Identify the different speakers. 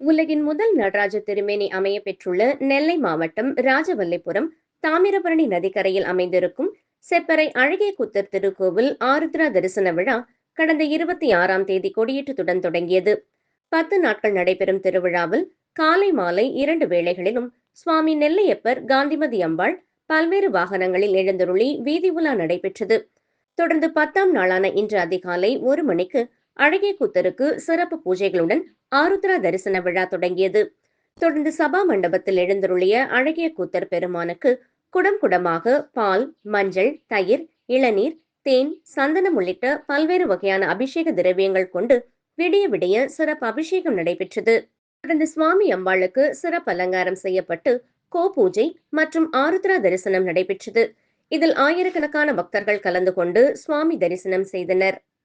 Speaker 1: உலகின் முதல் நடராஜ திருமேனி அமைய பெற்றுள்ள நெல்லை மாவட்டம் ராஜவல்லிபுரம் தாமிரபரணி நதிக்கரையில் அமைந்திருக்கும் செப்பறை அழகிய குத்தர் திருக்கோவில் ஆருத்ரா தரிசன விழா கடந்த 26ஆம் தேதி கொடியேற்றத்துடன் தொடங்கியது. 10 நாட்கள் நடைபெறும் திருவிழாவில் காலை மாலை 2 வேளைகளிலும் சுவாமி நெல்லையப்பர் காந்திமதி அம்பாள் பல்வேறு வாகனங்களில் எழுந்தருளி வீதி உலா நடைபெற்றது. தொடர்ந்து 10ஆம் நாளான இன்று அதிகாலை 1 மணிக்கு அழகிய கூத்தருக்கு சிறப்பு பூஜைகளுடன் ஆருத்ரா தரிசன விழா தொடங்கியது. தொடர்ந்து சபா மண்டபத்தில் எழுந்தருளிய அழகிய கூத்தர் பெருமானுக்கு குடம் குடமாக பால், மஞ்சள், தயிர், இளநீர், தேன், சந்தனம் உள்ளிட்ட பல்வேறு வகையான அபிஷேக திரவியங்கள் கொண்டு விடிய விடிய சிறப்பு அபிஷேகம் நடைபெற்றது. தொடர்ந்து சுவாமி அம்பாளுக்கு சிறப்பு அலங்காரம் செய்யப்பட்டு கோபூஜை மற்றும் ஆருத்ரா தரிசனம் நடைபெற்றது. இதில் ஆயிரக்கணக்கான பக்தர்கள் கலந்து கொண்டு சுவாமி தரிசனம் செய்தனர்.